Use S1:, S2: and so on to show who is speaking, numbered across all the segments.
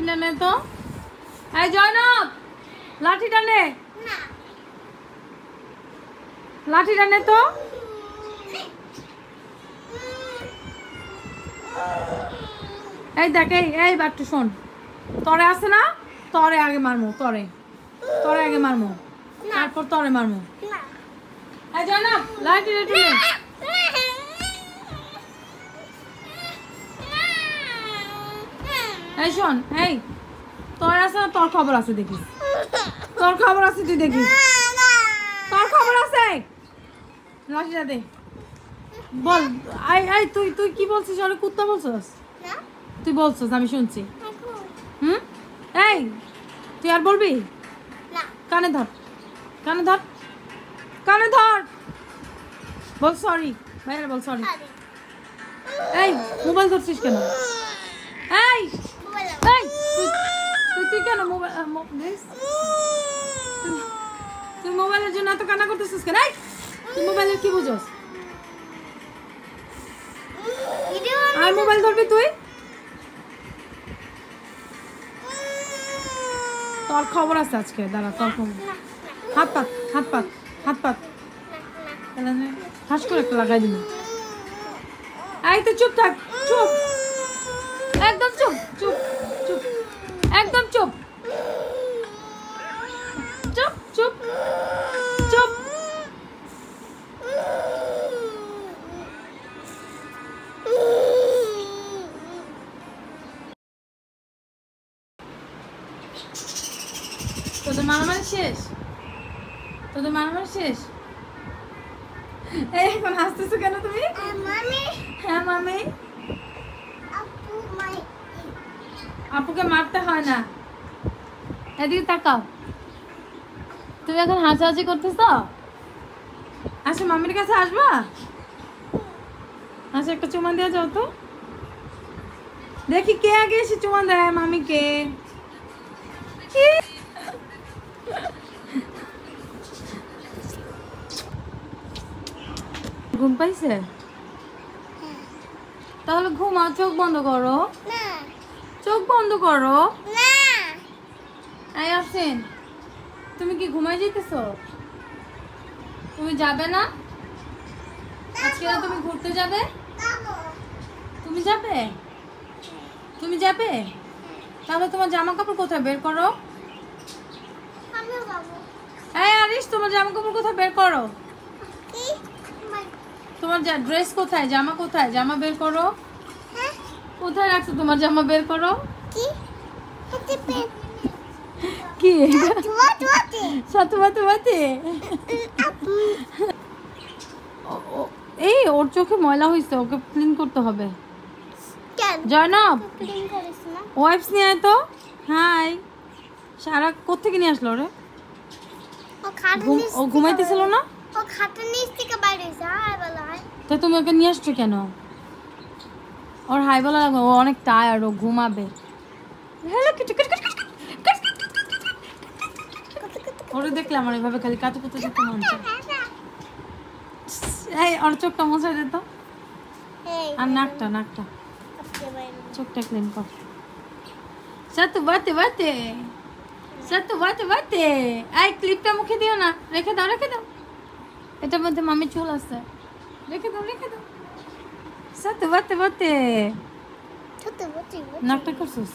S1: লাঠিটা নে তো। এই জয়নব, লাঠিটা নে, লাঠিটা নে তো। এই দেখ, এই বাট্টু শোন, তরে আছে না, তরে আগে মারমু, তরে আগে মারমু, তারপর তরে মারমু। এই জয়নব, লাঠিটা নে। এই শোন, এই তোর আছে না, তোর খবর আছে দেখিস, তোর খবর আছে, তুই দেখিস, তোর খবর আছে। লাঠিটা দে, বল। এই তুই কি বলছিস? ওরে কুত্তা বলছিস? তুই বলছিস, আমি শুনছি। এই তুই আর বলবি? কানে ধর, কানে ধর, কানে ধর, বল সরি ভাইয়া, বল সরি। এই মোবাইল ধরছিস কেন? এই তুই কেন মোবাইল, তুই মোবাইলের জন্য এত কান্না করতেছিস কেন? তুই মোবাইলের কি বুঝোস? আর মোবাইল ধরবি তুই? তোর খবর আছে আজকে, দাঁড়া, তোর খবর। হাত পাত, হাত পাত, হাত পাত, হাস করে একটা লাগাই দিবি। এই তো চুপ থাক, চুপ, একদম চুপ, চুপ, চুপ, একদম চুপ, চুপ, চুপ, চুপ। তোদের মারামারি শেষ? তোদের মারামারি শেষ? এই এখন হাসতেছো কেন তুমি? হ্যাঁ মামি। আপুকে মারতে হয় না। এদিকে তাকাও, তুমি এখন হাসাহাসি করতেছ? আসো মামির কাছে আসবা? আসো, একটা চুমা দেওয়া যাও তো, দেখি কে আগে এসে চুমা দেয় মামিকে। ঘুম পাইছে? তাহলে ঘুমাও, চোখ বন্ধ করো, চোখ বন্ধ করো। এই আসেন, তুমি কি ঘুমাই যেতেছো? তুমি যাবে না আজকে? তুমি ঘুরতে যাবে? তুমি যাবে? তুমি যাবে? তাহলে তোমার জামা কাপড় কোথায় বের করো? এই আরিশ, তোমার জামা কাপড় কোথায় বের করো? তোমার ড্রেস কোথায়, জামা কোথায়? জামা বের করো। কোথায় রাখছো তোমার জামা? বের করো। কি এই ওর চোখে ময়লা হয়েছে, ওকে ক্লিন করতে হবে। জয়নব, ওয়াইপস নিয়ে আয় তো। হাই, সারা কোত্থেকে নিয়ে আসলো রে? ও ঘুমাইতেছিল না? তো তুমি ওকে নিয়ে আসছো কেন? ওর হাই বলা লাগবে, ও অনেক টায়ার্ড, ও ঘুমাবে। ওরে দেখলে আমার এভাবে খালি কাঁচু কুচু দেখতে মন চায়। এই ওর চোখটা মুছে দে তো, আর নাকটা, চোখটা ক্লিন কর। সাতু বাতে বাতে, সাতু বাতে বাতে। এই ক্লিপটা মুখে দিও না, রেখে দাও, রেখে দাও। এটার মধ্যে মামি চুল আছে, রেখে দাও, রেখে দাও। সাতু বাতে বাতে, নাকটা করছিস?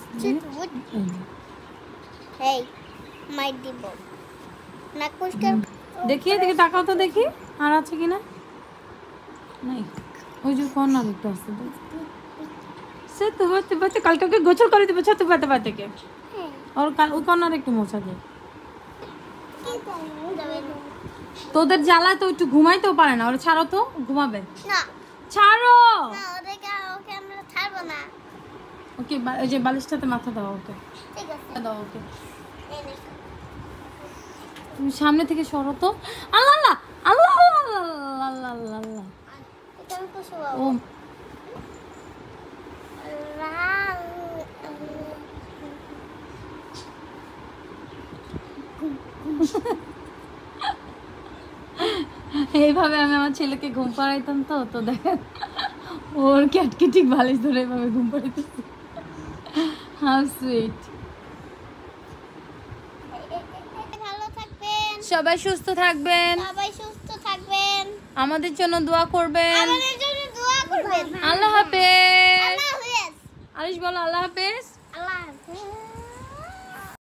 S1: দেখি এদিকে তাকাও তো, দেখি আর আছে কিনা। নাই, ওই যে কর্নার একটা আছে। সাতু বাতে বাতে, কালকে ওকে গোসল করে দেবো সাতু বাতে বাতে কে। ওর ওই কর্নার একটু মোছা দে। তোদের জ্বালা তো একটু ঘুমাইতেও পারে না, ওরা ছাড়ো তো, ঘুমাবে। ছাড়ো, ওকে ওই যে বালিশটাতে মাথা দাও, ওকে দাও, ওকে। তুমি সামনে থেকে সরো তো। আল্লাহ আল্লাহ আল্লাহ আল্লাহ আল্লাহ আল্লাহ। ও এইভাবে আমি আমার ছেলেকে ঘুম পাড়াইতাম তো দেখেন ওর ক্যাটকেটিক বালিশ ধরে এইভাবে ঘুম পাড়াইতেছি। How sweet. সবাই সুস্থ থাকবেন, আমাদের জন্য দোয়া করবেন। আল্লাহ হাফেজ। আলিশ বলো আল্লাহ হাফেজ।